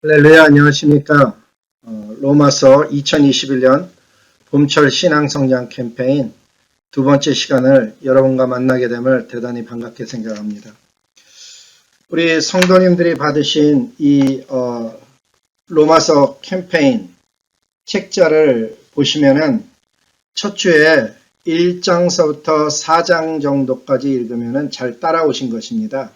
할렐루야, 안녕하십니까. 로마서 2021년 봄철 신앙성장 캠페인 두 번째 시간을 여러분과 만나게 됨을 대단히 반갑게 생각합니다. 우리 성도님들이 받으신 이 로마서 캠페인 책자를 보시면은 첫 주에 1장서부터 4장 정도까지 읽으면은 잘 따라오신 것입니다.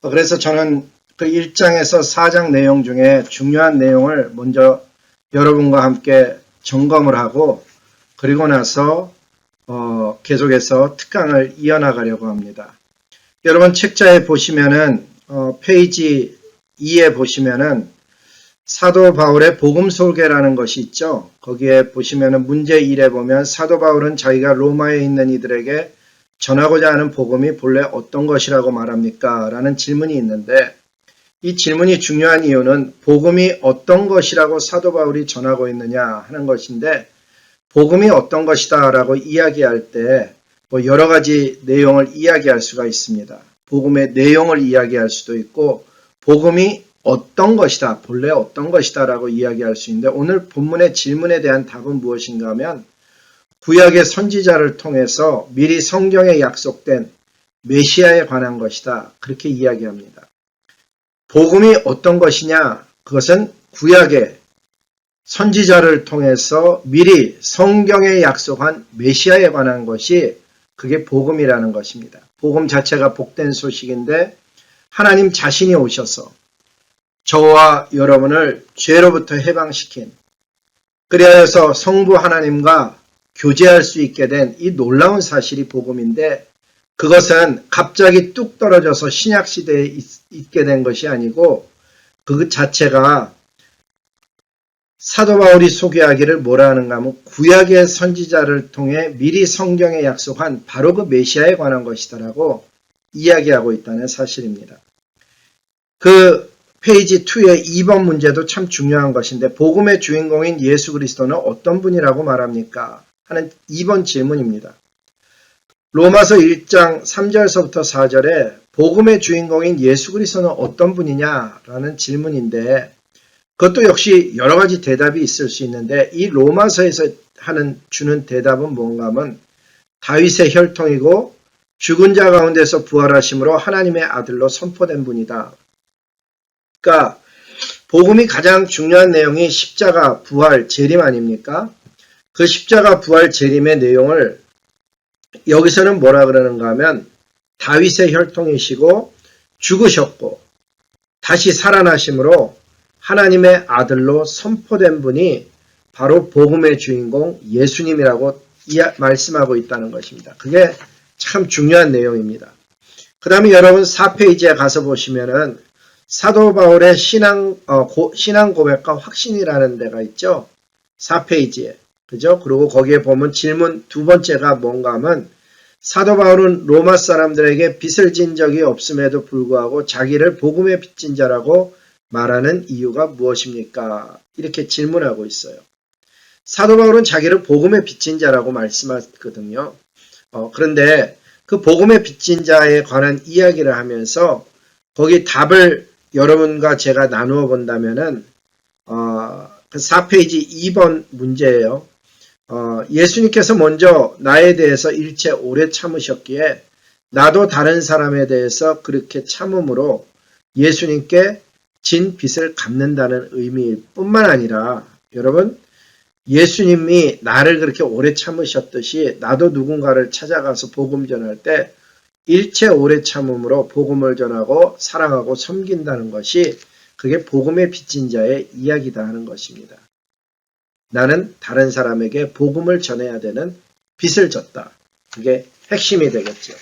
그래서 저는 그 1장에서 4장 내용 중에 중요한 내용을 먼저 여러분과 함께 점검을 하고 그리고 나서 계속해서 특강을 이어나가려고 합니다. 여러분 책자에 보시면은 페이지 2에 보시면은 사도 바울의 복음 소개라는 것이 있죠. 거기에 보시면은 문제 1에 보면 사도 바울은 자기가 로마에 있는 이들에게 전하고자 하는 복음이 본래 어떤 것이라고 말합니까? 라는 질문이 있는데 이 질문이 중요한 이유는 복음이 어떤 것이라고 사도 바울이 전하고 있느냐 하는 것인데 복음이 어떤 것이다 라고 이야기할 때 여러 가지 내용을 이야기할 수가 있습니다. 복음의 내용을 이야기할 수도 있고 복음이 어떤 것이다, 본래 어떤 것이다 라고 이야기할 수 있는데 오늘 본문의 질문에 대한 답은 무엇인가 하면 구약의 선지자를 통해서 미리 성경에 약속된 메시아에 관한 것이다. 그렇게 이야기합니다. 복음이 어떤 것이냐? 그것은 구약의 선지자를 통해서 미리 성경에 약속한 메시아에 관한 것이 그게 복음이라는 것입니다. 복음 자체가 복된 소식인데 하나님 자신이 오셔서 저와 여러분을 죄로부터 해방시킨 그래서 성부 하나님과 교제할 수 있게 된 이 놀라운 사실이 복음인데 그것은 갑자기 뚝 떨어져서 신약시대에 있게 된 것이 아니고 그 자체가 사도 바울이 소개하기를 뭐라 하는가 하면 구약의 선지자를 통해 미리 성경에 약속한 바로 그 메시아에 관한 것이다라고 이야기하고 있다는 사실입니다. 그 페이지 2의 2번 문제도 참 중요한 것인데 복음의 주인공인 예수 그리스도는 어떤 분이라고 말합니까? 하는 2번 질문입니다. 로마서 1장 3절서부터 4절에 복음의 주인공인 예수 그리스도는 어떤 분이냐라는 질문인데 그것도 역시 여러 가지 대답이 있을 수 있는데 이 로마서에서 주는 대답은 뭔가 하면 다윗의 혈통이고 죽은 자 가운데서 부활하심으로 하나님의 아들로 선포된 분이다. 그러니까 복음이 가장 중요한 내용이 십자가, 부활, 재림 아닙니까? 그 십자가, 부활, 재림의 내용을 여기서는 뭐라 그러는가 하면 다윗의 혈통이시고 죽으셨고 다시 살아나심으로 하나님의 아들로 선포된 분이 바로 복음의 주인공 예수님이라고 말씀하고 있다는 것입니다. 그게 참 중요한 내용입니다. 그 다음에 여러분 4페이지에 가서 보시면은 사도 바울의 신앙 고백과 확신이라는 데가 있죠. 4페이지에. 그죠? 그리고 거기에 보면 질문 두 번째가 뭔가 하면 사도 바울은 로마 사람들에게 빚을 진 적이 없음에도 불구하고 자기를 복음의 빚진 자라고 말하는 이유가 무엇입니까? 이렇게 질문하고 있어요. 사도 바울은 자기를 복음의 빚진 자라고 말씀하거든요. 그런데 그 복음의 빚진 자에 관한 이야기를 하면서 거기 답을 여러분과 제가 나누어 본다면은 그 4페이지 2번 문제예요. 예수님께서 먼저 나에 대해서 일체 오래 참으셨기에 나도 다른 사람에 대해서 그렇게 참음으로 예수님께 진 빚을 갚는다는 의미일 뿐만 아니라 여러분 예수님이 나를 그렇게 오래 참으셨듯이 나도 누군가를 찾아가서 복음 전할 때 일체 오래 참음으로 복음을 전하고 사랑하고 섬긴다는 것이 그게 복음의 빚진 자의 이야기다 하는 것입니다. 나는 다른 사람에게 복음을 전해야 되는 빚을 졌다. 그게 핵심이 되겠죠.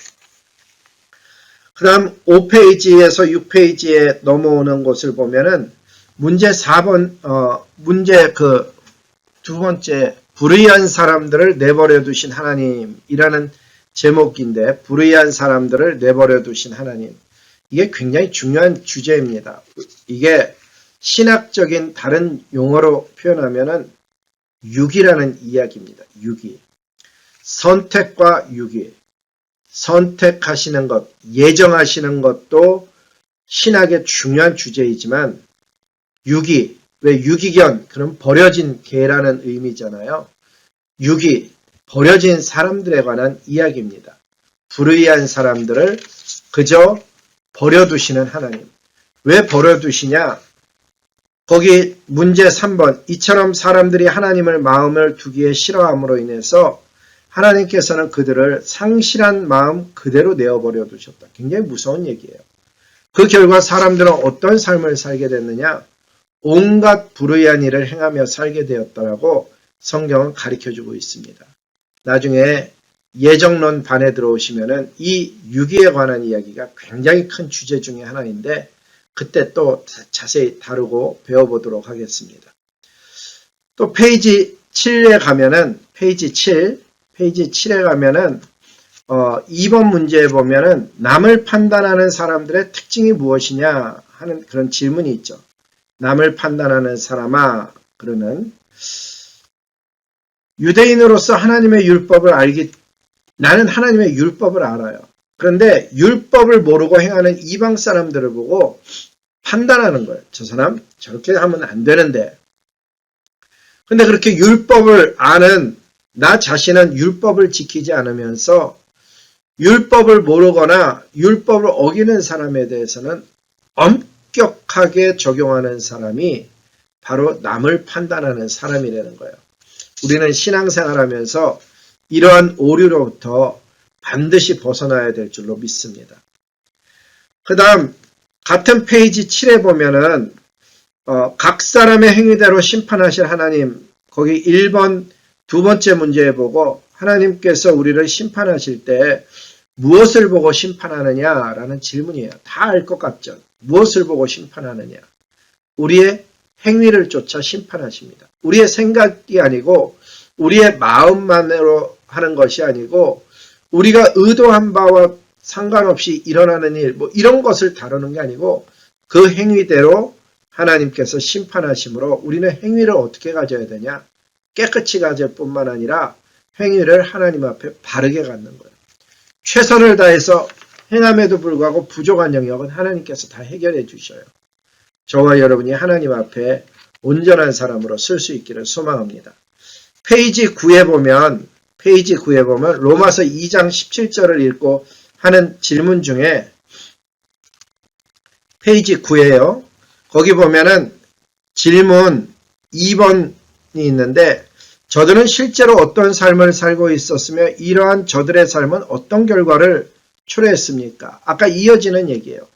그 다음 5페이지에서 6페이지에 넘어오는 것을 보면은 문제 4번, 문제 그 두 번째, 불의한 사람들을 내버려 두신 하나님이라는 제목인데, 불의한 사람들을 내버려 두신 하나님. 이게 굉장히 중요한 주제입니다. 이게 신학적인 다른 용어로 표현하면은 유기라는 이야기입니다. 유기. 선택과 유기. 선택하시는 것, 예정하시는 것도 신학의 중요한 주제이지만 유기, 왜 유기견, 그럼 버려진 개라는 의미잖아요. 유기, 버려진 사람들에 관한 이야기입니다. 불의한 사람들을 그저 버려두시는 하나님. 왜 버려두시냐? 거기 문제 3번, 이처럼 사람들이 하나님을 마음을 두기에 싫어함으로 인해서 하나님께서는 그들을 상실한 마음 그대로 내어버려 두셨다. 굉장히 무서운 얘기예요. 그 결과 사람들은 어떤 삶을 살게 됐느냐? 온갖 불의한 일을 행하며 살게 되었다라고 성경은 가르쳐주고 있습니다. 나중에 예정론 반에 들어오시면은 이 유기에 관한 이야기가 굉장히 큰 주제 중에 하나인데 그때 또 자세히 다루고 배워보도록 하겠습니다. 또 페이지 7에 가면은 페이지 7에 가면은 2번 문제에 보면은 남을 판단하는 사람들의 특징이 무엇이냐 하는 그런 질문이 있죠. 남을 판단하는 사람아, 그러는 유대인으로서 하나님의 율법을 나는 하나님의 율법을 알아요. 그런데 율법을 모르고 행하는 이방 사람들을 보고 판단하는 거예요. 저 사람 저렇게 하면 안 되는데. 근데 그렇게 율법을 아는 나 자신은 율법을 지키지 않으면서 율법을 모르거나 율법을 어기는 사람에 대해서는 엄격하게 적용하는 사람이 바로 남을 판단하는 사람이라는 거예요. 우리는 신앙생활하면서 이러한 오류로부터 반드시 벗어나야 될 줄로 믿습니다. 그 다음 같은 페이지 7에 보면은 각 사람의 행위대로 심판하실 하나님, 거기 1번 두 번째 문제에 보고 하나님께서 우리를 심판하실 때 무엇을 보고 심판하느냐라는 질문이에요. 다 알 것 같죠? 무엇을 보고 심판하느냐? 우리의 행위를 쫓아 심판하십니다. 우리의 생각이 아니고 우리의 마음만으로 하는 것이 아니고 우리가 의도한 바와 상관없이 일어나는 일, 이런 것을 다루는 게 아니고 그 행위대로 하나님께서 심판하심으로 우리는 행위를 어떻게 가져야 되냐? 깨끗이 가질 뿐만 아니라 행위를 하나님 앞에 바르게 갖는 거예요. 최선을 다해서 행함에도 불구하고 부족한 영역은 하나님께서 다 해결해 주셔요. 저와 여러분이 하나님 앞에 온전한 사람으로 설 수 있기를 소망합니다. 페이지 9에 보면 로마서 2장 17절을 읽고 하는 질문 중에 페이지 9에요. 거기 보면은 질문 2번이 있는데 저들은 실제로 어떤 삶을 살고 있었으며 이러한 저들의 삶은 어떤 결과를 초래했습니까? 아까 이어지는 얘기예요.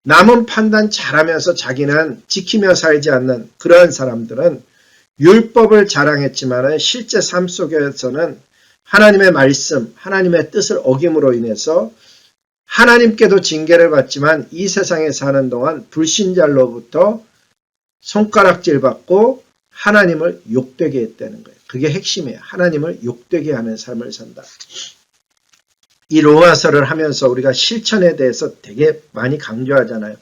남은 판단 잘하면서 자기는 지키며 살지 않는 그러한 사람들은 율법을 자랑했지만 실제 삶 속에서는 하나님의 말씀, 하나님의 뜻을 어김으로 인해서 하나님께도 징계를 받지만 이 세상에 사는 동안 불신자로부터 손가락질 받고 하나님을 욕되게 했다는 거예요. 그게 핵심이에요. 하나님을 욕되게 하는 삶을 산다. 이 로마서를 하면서 우리가 실천에 대해서 되게 많이 강조하잖아요.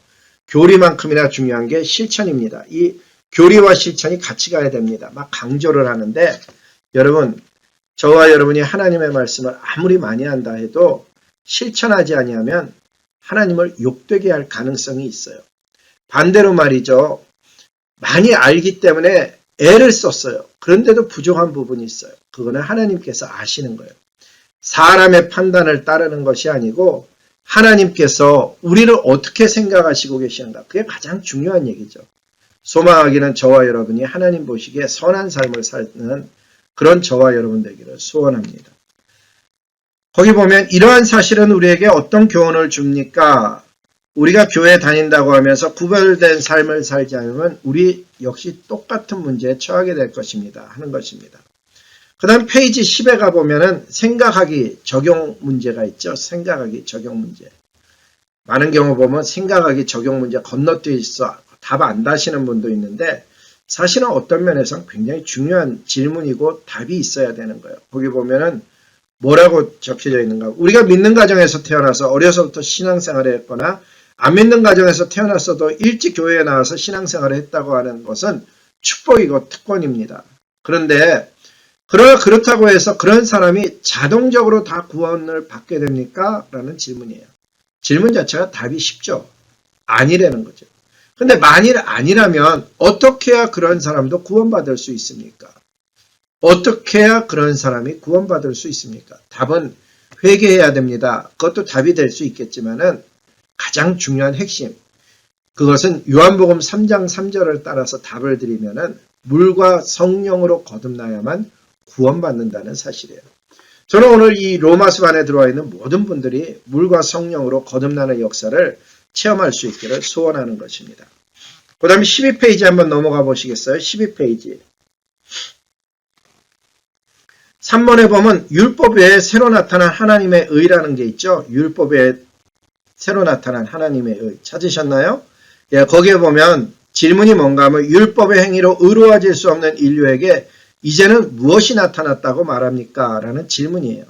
교리만큼이나 중요한 게 실천입니다. 이 교리와 실천이 같이 가야 됩니다. 막 강조를 하는데 여러분, 저와 여러분이 하나님의 말씀을 아무리 많이 한다 해도 실천하지 아니하면 하나님을 욕되게 할 가능성이 있어요. 반대로 말이죠. 많이 알기 때문에 애를 썼어요. 그런데도 부족한 부분이 있어요. 그거는 하나님께서 아시는 거예요. 사람의 판단을 따르는 것이 아니고 하나님께서 우리를 어떻게 생각하시고 계시는가. 그게 가장 중요한 얘기죠. 소망하기는 저와 여러분이 하나님 보시기에 선한 삶을 사는 그런 저와 여러분 되기를 소원합니다. 거기 보면 이러한 사실은 우리에게 어떤 교훈을 줍니까? 우리가 교회 다닌다고 하면서 구별된 삶을 살지 않으면 우리 역시 똑같은 문제에 처하게 될 것입니다. 하는 것입니다. 그 다음 페이지 10에 가보면은 생각하기 적용 문제가 있죠. 생각하기 적용 문제. 많은 경우 보면 생각하기 적용 문제 건너뛰어 있어 답 안 다시는 분도 있는데 사실은 어떤 면에서는 굉장히 중요한 질문이고 답이 있어야 되는 거예요. 거기 보면은 뭐라고 적혀져 있는가. 우리가 믿는 가정에서 태어나서 어려서부터 신앙생활을 했거나 안 믿는 가정에서 태어났어도 일찍 교회에 나와서 신앙생활을 했다고 하는 것은 축복이고 특권입니다. 그런데 그렇다고 해서 그런 사람이 자동적으로 다 구원을 받게 됩니까? 라는 질문이에요. 질문 자체가 답이 쉽죠. 아니라는 거죠. 근데 만일 아니라면 어떻게 해야 그런 사람도 구원받을 수 있습니까? 어떻게 해야 그런 사람이 구원받을 수 있습니까? 답은 회개해야 됩니다. 그것도 답이 될 수 있겠지만은 가장 중요한 핵심, 그것은 요한복음 3장 3절을 따라서 답을 드리면은 물과 성령으로 거듭나야만 구원받는다는 사실이에요. 저는 오늘 이 로마서반에 들어와 있는 모든 분들이 물과 성령으로 거듭나는 역사를 체험할 수 있기를 소원하는 것입니다. 그 다음에 12페이지 한번 넘어가 보시겠어요? 12페이지. 3번에 보면 율법 외에 새로 나타난 하나님의 의라는 게 있죠. 율법 외에 새로 나타난 하나님의 의. 찾으셨나요? 예, 거기에 보면 질문이 뭔가 하면 율법의 행위로 의로워질 수 없는 인류에게 이제는 무엇이 나타났다고 말합니까? 라는 질문이에요.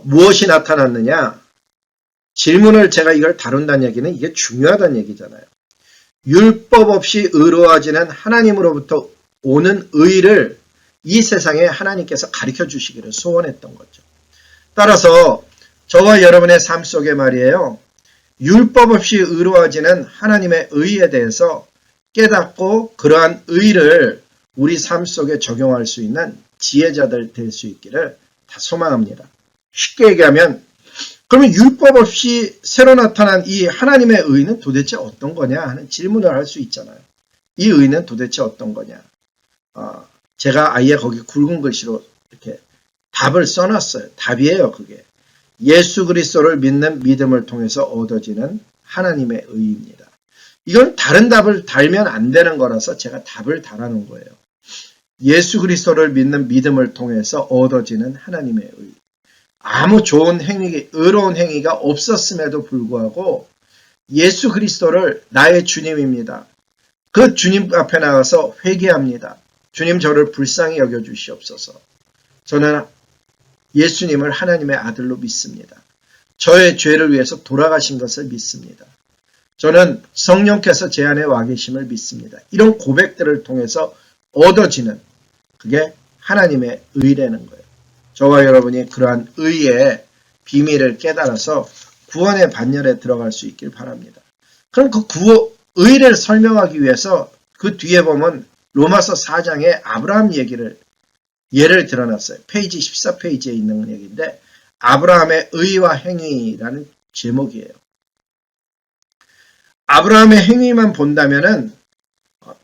무엇이 나타났느냐? 질문을 제가 이걸 다룬다는 얘기는 이게 중요하다는 얘기잖아요. 율법 없이 의로워지는 하나님으로부터 오는 의를 이 세상에 하나님께서 가르쳐 주시기를 소원했던 거죠. 따라서 저와 여러분의 삶 속에 말이에요. 율법 없이 의로워지는 하나님의 의에 대해서 깨닫고 그러한 의를 우리 삶 속에 적용할 수 있는 지혜자들 될 수 있기를 다 소망합니다. 쉽게 얘기하면 그러면 율법 없이 새로 나타난 이 하나님의 의는 도대체 어떤 거냐 하는 질문을 할 수 있잖아요. 이 의는 도대체 어떤 거냐. 제가 아예 거기 굵은 글씨로 이렇게 답을 써놨어요. 답이에요, 그게. 예수 그리스도를 믿는 믿음을 통해서 얻어지는 하나님의 의입니다. 이건 다른 답을 달면 안 되는 거라서 제가 답을 달아놓은 거예요. 예수 그리스도를 믿는 믿음을 통해서 얻어지는 하나님의 의. 아무 좋은 행위, 의로운 행위가 없었음에도 불구하고 예수 그리스도를 나의 주님입니다. 그 주님 앞에 나가서 회개합니다. 주님 저를 불쌍히 여겨주시옵소서. 저는 예수님을 하나님의 아들로 믿습니다. 저의 죄를 위해서 돌아가신 것을 믿습니다. 저는 성령께서 제 안에 와 계심을 믿습니다. 이런 고백들을 통해서 얻어지는 그게 하나님의 의라는 거예요. 저와 여러분이 그러한 의의 비밀을 깨달아서 구원의 반열에 들어갈 수 있길 바랍니다. 그럼 그 의를 설명하기 위해서 그 뒤에 보면 로마서 4장에 아브라함 예를 들어놨어요. 페이지 14페이지에 있는 얘기인데 아브라함의 의와 행위라는 제목이에요. 아브라함의 행위만 본다면은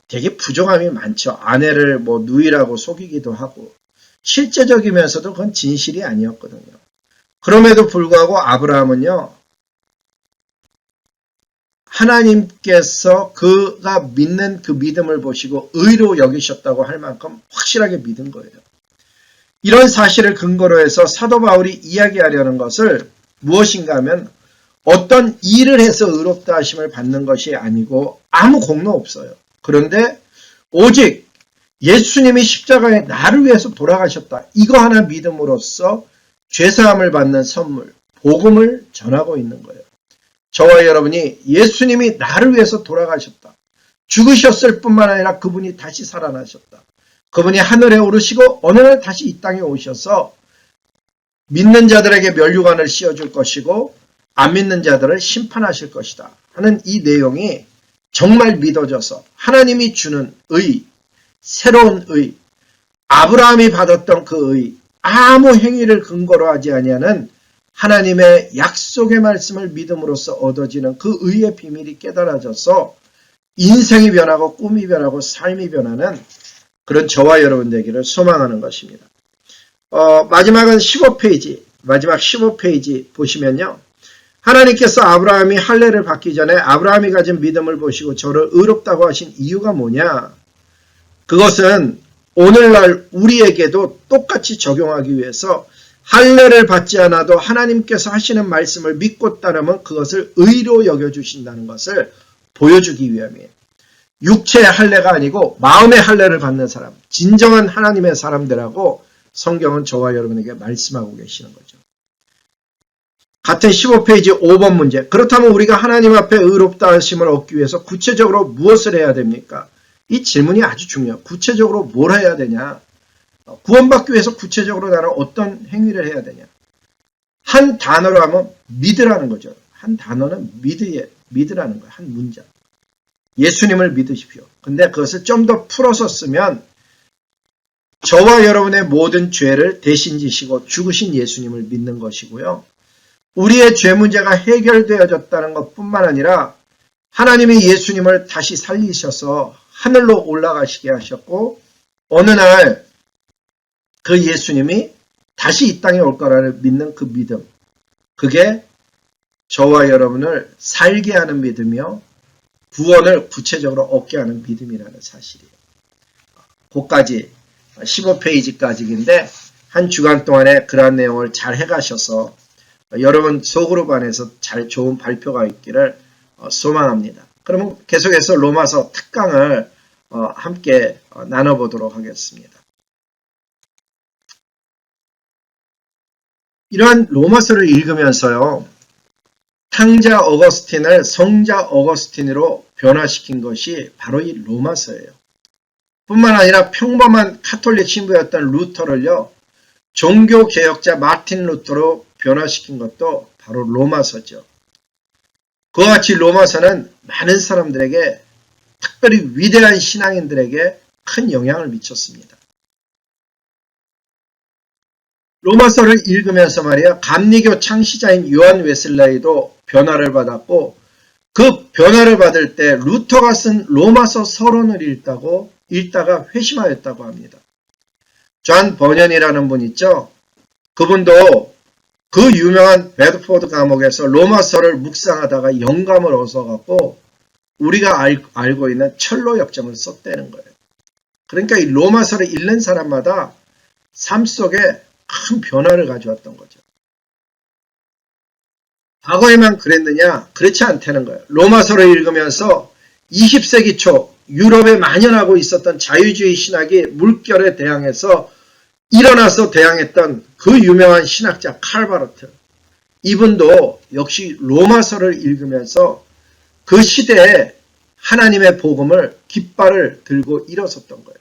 되게 부정함이 많죠. 아내를 누이라고 속이기도 하고 실제적이면서도 그건 진실이 아니었거든요. 그럼에도 불구하고 아브라함은요. 하나님께서 그가 믿는 그 믿음을 보시고 의로 여기셨다고 할 만큼 확실하게 믿은 거예요. 이런 사실을 근거로 해서 사도 바울이 이야기하려는 것을 무엇인가 하면 어떤 일을 해서 의롭다 하심을 받는 것이 아니고 아무 공로 없어요. 그런데 오직 예수님이 십자가에 나를 위해서 돌아가셨다. 이거 하나 믿음으로써 죄사함을 받는 선물, 복음을 전하고 있는 거예요. 저와 여러분이 예수님이 나를 위해서 돌아가셨다. 죽으셨을 뿐만 아니라 그분이 다시 살아나셨다. 그분이 하늘에 오르시고 어느 날 다시 이 땅에 오셔서 믿는 자들에게 면류관을 씌워줄 것이고 안 믿는 자들을 심판하실 것이다 하는 이 내용이 정말 믿어져서 하나님이 주는 의, 새로운 의, 아브라함이 받았던 그 의, 아무 행위를 근거로 하지 아니하는 하나님의 약속의 말씀을 믿음으로써 얻어지는 그 의의 비밀이 깨달아져서 인생이 변하고 꿈이 변하고 삶이 변하는 그런 저와 여러분 되기를 소망하는 것입니다. 마지막은 15페이지, 마지막 15페이지 보시면요. 하나님께서 아브라함이 할례를 받기 전에 아브라함이 가진 믿음을 보시고 저를 의롭다고 하신 이유가 뭐냐? 그것은 오늘날 우리에게도 똑같이 적용하기 위해서 할례를 받지 않아도 하나님께서 하시는 말씀을 믿고 따르면 그것을 의로 여겨주신다는 것을 보여주기 위함이에요. 육체의 할례가 아니고 마음의 할례를 받는 사람, 진정한 하나님의 사람들하고 성경은 저와 여러분에게 말씀하고 계시는 거죠. 같은 15페이지 5번 문제. 그렇다면 우리가 하나님 앞에 의롭다 하심을 얻기 위해서 구체적으로 무엇을 해야 됩니까? 이 질문이 아주 중요해요. 구체적으로 뭘 해야 되냐? 구원받기 위해서 구체적으로 나는 어떤 행위를 해야 되냐? 한 단어로 하면 믿으라는 거죠. 한 단어는 믿으라는 거예요. 한 문장. 예수님을 믿으십시오. 근데 그것을 좀 더 풀어서 쓰면 저와 여러분의 모든 죄를 대신 지시고 죽으신 예수님을 믿는 것이고요. 우리의 죄 문제가 해결되어졌다는 것뿐만 아니라 하나님이 예수님을 다시 살리셔서 하늘로 올라가시게 하셨고 어느 날 그 예수님이 다시 이 땅에 올 거라를 믿는 그 믿음, 그게 저와 여러분을 살게 하는 믿음이요, 구원을 구체적으로 얻게 하는 믿음이라는 사실이에요. 그까지 15페이지까지인데 한 주간 동안에 그러한 내용을 잘 해가셔서 여러분 소그룹 안에서 잘 좋은 발표가 있기를 소망합니다. 그러면 계속해서 로마서 특강을 함께 나눠보도록 하겠습니다. 이러한 로마서를 읽으면서요, 탕자 어거스틴을 성자 어거스틴으로 변화시킨 것이 바로 이 로마서예요. 뿐만 아니라 평범한 카톨릭 신부였던 루터를요, 종교개혁자 마틴 루터로 변화시킨 것도 바로 로마서죠. 그와 같이 로마서는 많은 사람들에게, 특별히 위대한 신앙인들에게 큰 영향을 미쳤습니다. 로마서를 읽으면서 말이야, 감리교 창시자인 요한 웨슬레이도 변화를 받았고, 그 변화를 받을 때 루터가 쓴 로마서 서론을 읽다가 회심하였다고 합니다. 존 버년이라는 분 있죠? 그분도 그 유명한 베드포드 감옥에서 로마서를 묵상하다가 영감을 얻어갖고 우리가 알고 있는 철로 역정을 썼다는 거예요. 그러니까 이 로마서를 읽는 사람마다 삶 속에 큰 변화를 가져왔던 거죠. 과거에만 그랬느냐? 그렇지 않다는 거예요. 로마서를 읽으면서 20세기 초 유럽에 만연하고 있었던 자유주의 신학이 물결에 대항해서 일어나서 대항했던 그 유명한 신학자 칼바르트, 이분도 역시 로마서를 읽으면서 그 시대에 하나님의 복음을 깃발을 들고 일어섰던 거예요.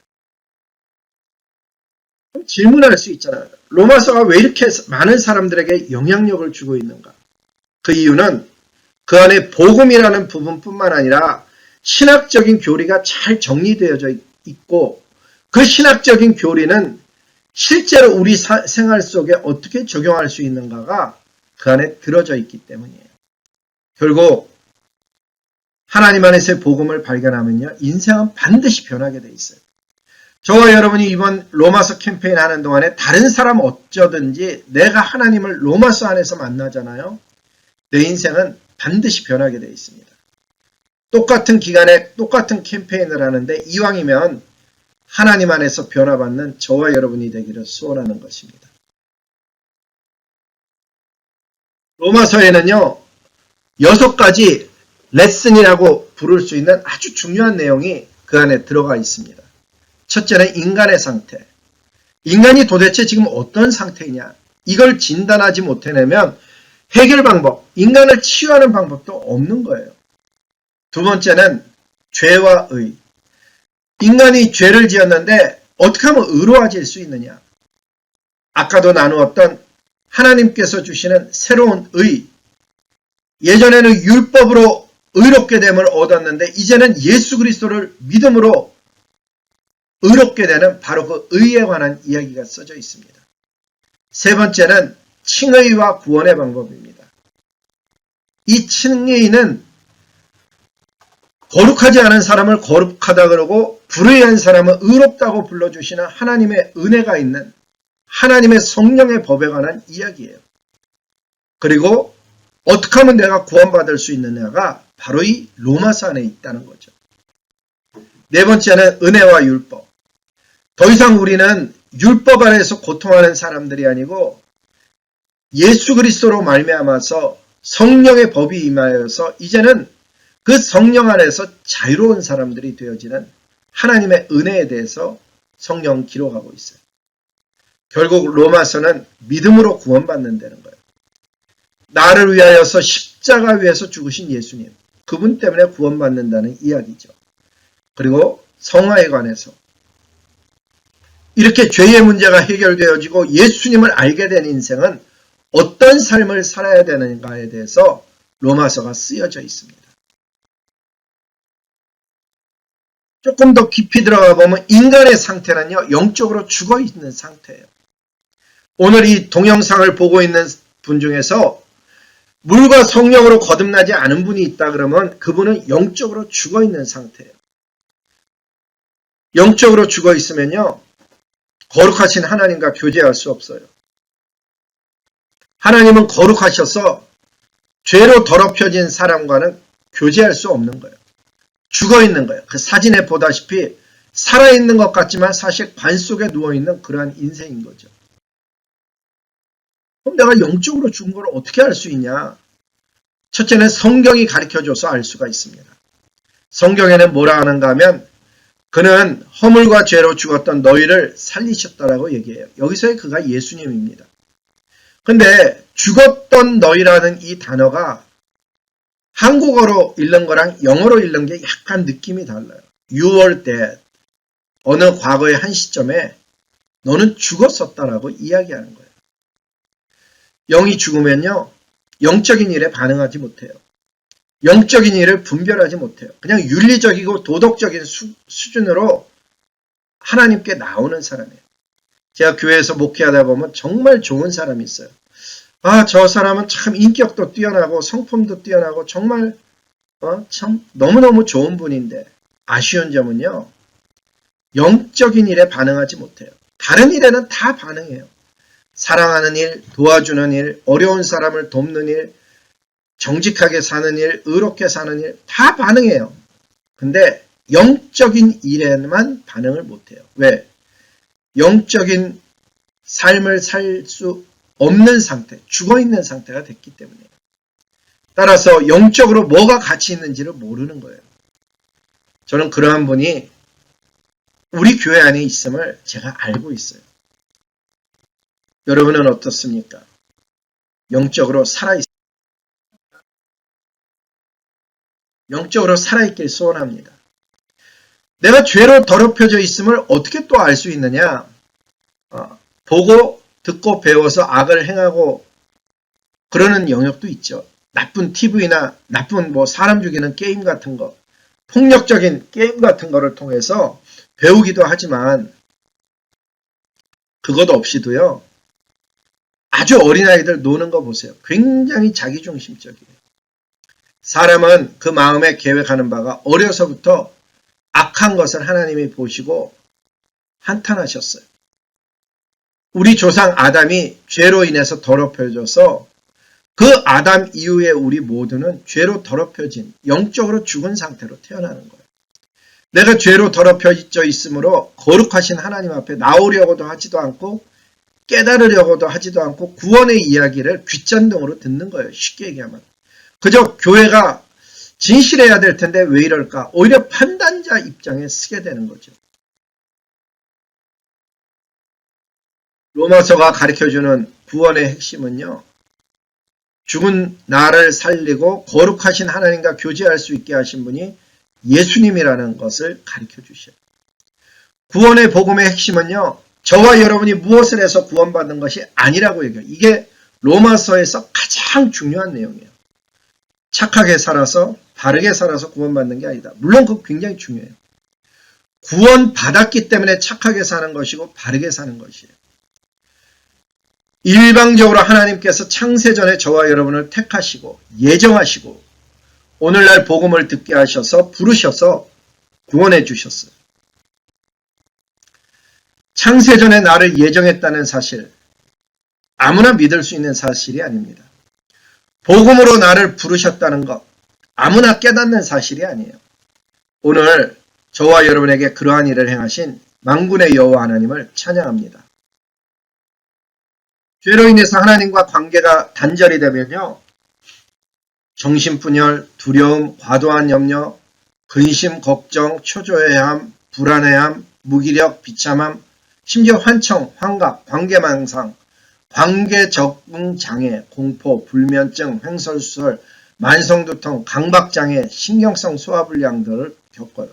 질문할 수 있잖아요. 로마서가 왜 이렇게 많은 사람들에게 영향력을 주고 있는가? 그 이유는 그 안에 복음이라는 부분뿐만 아니라 신학적인 교리가 잘 정리되어져 있고, 그 신학적인 교리는 실제로 우리 생활 속에 어떻게 적용할 수 있는가가 그 안에 들어져 있기 때문이에요. 결국 하나님 안에서의 복음을 발견하면요, 인생은 반드시 변하게 돼 있어요. 저와 여러분이 이번 로마서 캠페인 하는 동안에 다른 사람 어쩌든지 내가 하나님을 로마서 안에서 만나잖아요. 내 인생은 반드시 변하게 돼 있습니다. 똑같은 기간에 똑같은 캠페인을 하는데 이왕이면 하나님 안에서 변화받는 저와 여러분이 되기를 소원하는 것입니다. 로마서에는요, 6가지 레슨이라고 부를 수 있는 아주 중요한 내용이 그 안에 들어가 있습니다. 첫째는 인간의 상태. 인간이 도대체 지금 어떤 상태이냐? 이걸 진단하지 못해내면 해결 방법, 인간을 치유하는 방법도 없는 거예요. 두 번째는 죄와 의. 인간이 죄를 지었는데 어떻게 하면 의로워질 수 있느냐? 아까도 나누었던 하나님께서 주시는 새로운 의. 예전에는 율법으로 의롭게 됨을 얻었는데 이제는 예수 그리스도를 믿음으로 의롭게 되는 바로 그 의에 관한 이야기가 써져 있습니다. 세 번째는 칭의와 구원의 방법입니다. 이 칭의는 거룩하지 않은 사람을 거룩하다 그러고 불의한 사람은 의롭다고 불러주시는 하나님의 은혜가 있는 하나님의 성령의 법에 관한 이야기예요. 그리고 어떻게 하면 내가 구원받을 수 있느냐가 바로 이 로마서 안에 있다는 거죠. 네 번째는 은혜와 율법. 더 이상 우리는 율법 아래에서 고통하는 사람들이 아니고 예수 그리스도로 말미암아서 성령의 법이 임하여서 이제는 그 성령 안에서 자유로운 사람들이 되어지는 하나님의 은혜에 대해서 성경 기록하고 있어요. 결국 로마서는 믿음으로 구원받는다는 거예요. 나를 위하여서 십자가 위에서 죽으신 예수님, 그분 때문에 구원받는다는 이야기죠. 그리고 성화에 관해서 이렇게 죄의 문제가 해결되어지고 예수님을 알게 된 인생은 어떤 삶을 살아야 되는가에 대해서 로마서가 쓰여져 있습니다. 조금 더 깊이 들어가 보면 인간의 상태는요, 영적으로 죽어 있는 상태예요. 오늘 이 동영상을 보고 있는 분 중에서 물과 성령으로 거듭나지 않은 분이 있다 그러면 그분은 영적으로 죽어 있는 상태예요. 영적으로 죽어 있으면요, 거룩하신 하나님과 교제할 수 없어요. 하나님은 거룩하셔서 죄로 더럽혀진 사람과는 교제할 수 없는 거예요. 죽어 있는 거예요. 그 사진에 보다시피 살아있는 것 같지만 사실 관 속에 누워있는 그러한 인생인 거죠. 그럼 내가 영적으로 죽은 걸 어떻게 알 수 있냐? 첫째는 성경이 가르쳐줘서 알 수가 있습니다. 성경에는 뭐라 하는가 하면 그는 허물과 죄로 죽었던 너희를 살리셨다라고 얘기해요. 여기서의 그가 예수님입니다. 근데 죽었던 너희라는 이 단어가 한국어로 읽는 거랑 영어로 읽는 게 약간 느낌이 달라요. You were dead. 어느 과거의 한 시점에 너는 죽었었다라고 이야기하는 거예요. 영이 죽으면요, 영적인 일에 반응하지 못해요. 영적인 일을 분별하지 못해요. 그냥 윤리적이고 도덕적인 수준으로 하나님께 나오는 사람이에요. 제가 교회에서 목회하다 보면 정말 좋은 사람이 있어요. 아, 저 사람은 참 인격도 뛰어나고 성품도 뛰어나고 정말 참 너무너무 좋은 분인데 아쉬운 점은요, 영적인 일에 반응하지 못해요. 다른 일에는 다 반응해요. 사랑하는 일, 도와주는 일, 어려운 사람을 돕는 일, 정직하게 사는 일, 의롭게 사는 일 다 반응해요. 근데 영적인 일에만 반응을 못해요. 왜? 영적인 삶을 살 수 없는 상태, 죽어있는 상태가 됐기 때문이에요. 따라서 영적으로 뭐가 가치 있는지를 모르는 거예요. 저는 그러한 분이 우리 교회 안에 있음을 제가 알고 있어요. 여러분은 어떻습니까? 영적으로 살아있습니다. 영적으로 살아있길 소원합니다. 내가 죄로 더럽혀져 있음을 어떻게 또 알 수 있느냐? 보고 듣고 배워서 악을 행하고 그러는 영역도 있죠. 나쁜 TV나 나쁜 사람 죽이는 게임 같은 거, 폭력적인 게임 같은 거를 통해서 배우기도 하지만 그것 없이도요, 아주 어린아이들 노는 거 보세요. 굉장히 자기중심적이에요. 사람은 그 마음에 계획하는 바가 어려서부터 악한 것을 하나님이 보시고 한탄하셨어요. 우리 조상 아담이 죄로 인해서 더럽혀져서 그 아담 이후에 우리 모두는 죄로 더럽혀진 영적으로 죽은 상태로 태어나는 거예요. 내가 죄로 더럽혀져 있으므로 거룩하신 하나님 앞에 나오려고도 하지도 않고 깨달으려고도 하지도 않고 구원의 이야기를 귓잔등으로 듣는 거예요. 쉽게 얘기하면. 그저 교회가 진실해야 될 텐데 왜 이럴까? 오히려 판단자 입장에 서게 되는 거죠. 로마서가 가르쳐주는 구원의 핵심은요, 죽은 나를 살리고 거룩하신 하나님과 교제할 수 있게 하신 분이 예수님이라는 것을 가르쳐 주셔요. 구원의 복음의 핵심은요, 저와 여러분이 무엇을 해서 구원받는 것이 아니라고 얘기해요. 이게 로마서에서 가장 중요한 내용이에요. 착하게 살아서 바르게 살아서 구원받는 게 아니다. 물론 그거 굉장히 중요해요. 구원받았기 때문에 착하게 사는 것이고 바르게 사는 것이에요. 일방적으로 하나님께서 창세전에 저와 여러분을 택하시고 예정하시고 오늘날 복음을 듣게 하셔서 부르셔서 구원해 주셨어요. 창세전에 나를 예정했다는 사실, 아무나 믿을 수 있는 사실이 아닙니다. 복음으로 나를 부르셨다는 것, 아무나 깨닫는 사실이 아니에요. 오늘 저와 여러분에게 그러한 일을 행하신 만군의 여호와 하나님을 찬양합니다. 죄로 인해서 하나님과 관계가 단절이 되면요, 정신분열, 두려움, 과도한 염려, 근심, 걱정, 초조해함, 불안해함, 무기력, 비참함, 심지어 환청, 환각, 관계망상, 관계 적응 장애, 공포, 불면증, 횡설수설, 만성두통, 강박장애, 신경성 소화불량 등을 겪어요.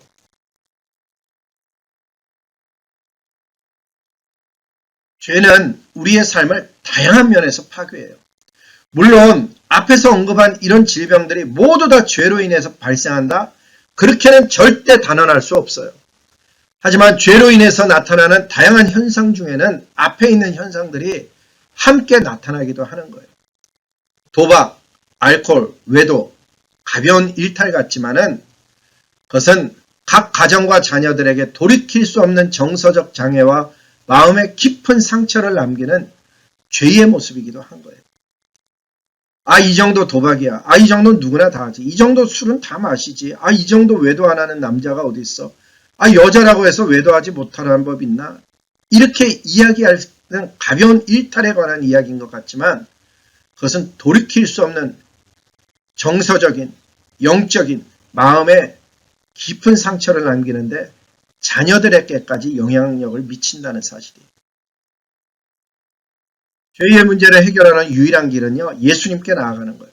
죄는 우리의 삶을 다양한 면에서 파괴해요. 물론 앞에서 언급한 이런 질병들이 모두 다 죄로 인해서 발생한다? 그렇게는 절대 단언할 수 없어요. 하지만 죄로 인해서 나타나는 다양한 현상 중에는 앞에 있는 현상들이 함께 나타나기도 하는 거예요. 도박, 알코올, 외도, 가벼운 일탈 같지만은 그것은 각 가정과 자녀들에게 돌이킬 수 없는 정서적 장애와 마음의 깊은 상처를 남기는 죄의 모습이기도 한 거예요. 이 정도 도박이야. 이 정도 누구나 다 하지. 이 정도 술은 다 마시지. 이 정도 외도 안 하는 남자가 어디 있어. 여자라고 해서 외도하지 못하라는 법 있나? 이렇게 이야기하는 가벼운 일탈에 관한 이야기인 것 같지만 그것은 돌이킬 수 없는 정서적인, 영적인, 마음의 깊은 상처를 남기는데 자녀들에게까지 영향력을 미친다는 사실이에요. 죄의 문제를 해결하는 유일한 길은요, 예수님께 나아가는 거예요.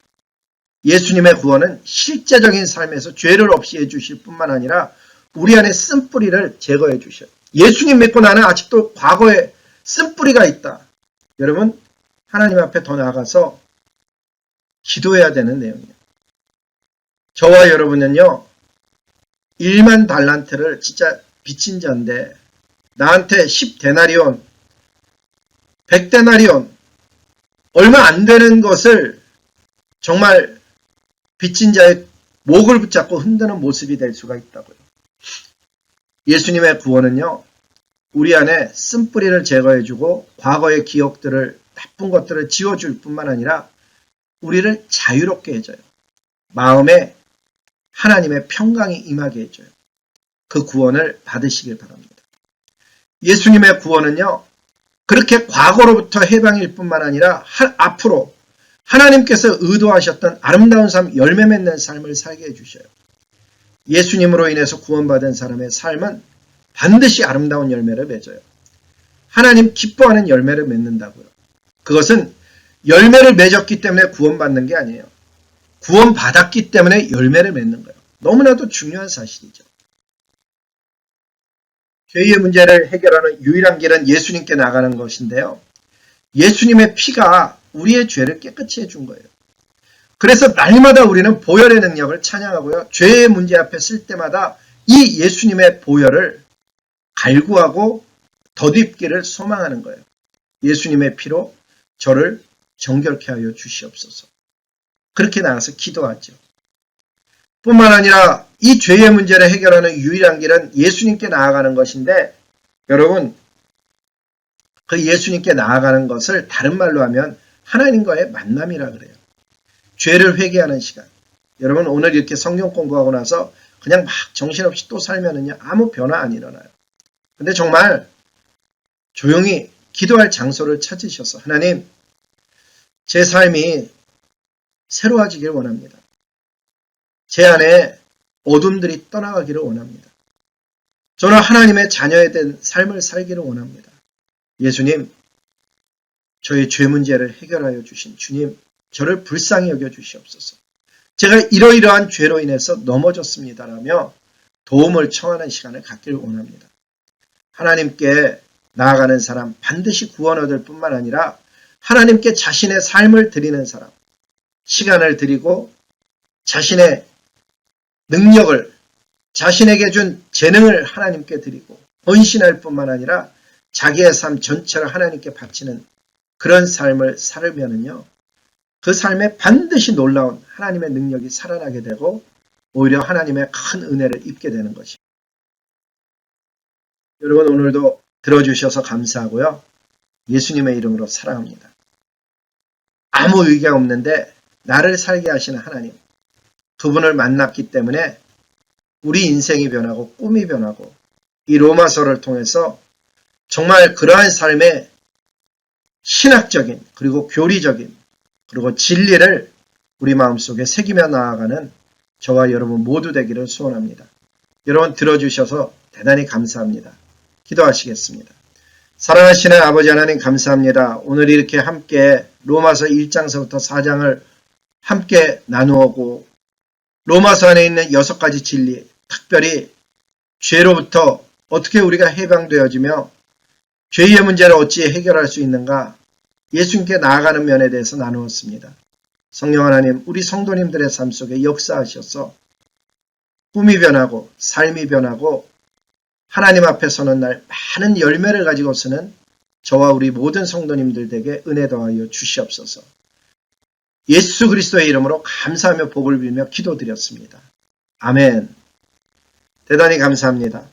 예수님의 구원은 실제적인 삶에서 죄를 없이 해주실 뿐만 아니라 우리 안에 쓴뿌리를 제거해 주셔요. 예수님 믿고 나는 아직도 과거에 쓴뿌리가 있다. 여러분, 하나님 앞에 더 나아가서 기도해야 되는 내용이에요. 저와 여러분은요, 1만 달란트를 진짜 빚진 자인데 나한테 10데나리온, 100데나리온, 얼마 안 되는 것을 정말 빚진 자의 목을 붙잡고 흔드는 모습이 될 수가 있다고요. 예수님의 구원은요, 우리 안에 쓴뿌리를 제거해주고 과거의 기억들을, 나쁜 것들을 지워줄 뿐만 아니라 우리를 자유롭게 해줘요. 마음에 하나님의 평강이 임하게 해줘요. 그 구원을 받으시길 바랍니다. 예수님의 구원은요, 그렇게 과거로부터 해방일 뿐만 아니라 앞으로 하나님께서 의도하셨던 아름다운 삶, 열매 맺는 삶을 살게 해주셔요. 예수님으로 인해서 구원받은 사람의 삶은 반드시 아름다운 열매를 맺어요. 하나님 기뻐하는 열매를 맺는다고요. 그것은 열매를 맺었기 때문에 구원받는 게 아니에요. 구원받았기 때문에 열매를 맺는 거예요. 너무나도 중요한 사실이죠. 죄의 문제를 해결하는 유일한 길은 예수님께 나가는 것인데요. 예수님의 피가 우리의 죄를 깨끗이 해준 거예요. 그래서 날마다 우리는 보혈의 능력을 찬양하고요. 죄의 문제 앞에 쓸 때마다 이 예수님의 보혈을 갈구하고 덧입기를 소망하는 거예요. 예수님의 피로 저를 정결케 하여 주시옵소서. 그렇게 나가서 기도하죠. 뿐만 아니라 이 죄의 문제를 해결하는 유일한 길은 예수님께 나아가는 것인데, 여러분, 그 예수님께 나아가는 것을 다른 말로 하면 하나님과의 만남이라 그래요. 죄를 회개하는 시간. 여러분, 오늘 이렇게 성경 공부하고 나서 그냥 막 정신없이 또 살면은요, 아무 변화 안 일어나요. 근데 정말 조용히 기도할 장소를 찾으셔서, 하나님, 제 삶이 새로워지길 원합니다. 제 안에 어둠들이 떠나가기를 원합니다. 저는 하나님의 자녀에 대한 삶을 살기를 원합니다. 예수님, 저의 죄 문제를 해결하여 주신 주님, 저를 불쌍히 여겨 주시옵소서. 제가 이러이러한 죄로 인해서 넘어졌습니다라며 도움을 청하는 시간을 갖기를 원합니다. 하나님께 나아가는 사람 반드시 구원 얻을 뿐만 아니라 하나님께 자신의 삶을 드리는 사람, 시간을 드리고 자신의 능력을, 자신에게 준 재능을 하나님께 드리고 헌신할 뿐만 아니라 자기의 삶 전체를 하나님께 바치는 그런 삶을 살면은요, 그 삶에 반드시 놀라운 하나님의 능력이 살아나게 되고 오히려 하나님의 큰 은혜를 입게 되는 것입니다. 여러분, 오늘도 들어주셔서 감사하고요. 예수님의 이름으로 사랑합니다. 아무 의의가 없는데 나를 살게 하시는 하나님, 그분을 만났기 때문에 우리 인생이 변하고 꿈이 변하고 이 로마서를 통해서 정말 그러한 삶의 신학적인 그리고 교리적인 그리고 진리를 우리 마음속에 새기며 나아가는 저와 여러분 모두 되기를 소원합니다. 여러분 들어주셔서 대단히 감사합니다. 기도하시겠습니다. 사랑하시는 아버지 하나님 감사합니다. 오늘 이렇게 함께 로마서 1장서부터 4장을 함께 나누었고 로마서 안에 있는 6가지 진리, 특별히 죄로부터 어떻게 우리가 해방되어지며 죄의 문제를 어찌 해결할 수 있는가, 예수님께 나아가는 면에 대해서 나누었습니다. 성령 하나님, 우리 성도님들의 삶 속에 역사하셔서 꿈이 변하고 삶이 변하고 하나님 앞에 서는 날 많은 열매를 가지고 서는 저와 우리 모든 성도님들에게 은혜 더하여 주시옵소서. 예수 그리스도의 이름으로 감사하며 복을 빌며 기도드렸습니다. 아멘. 대단히 감사합니다.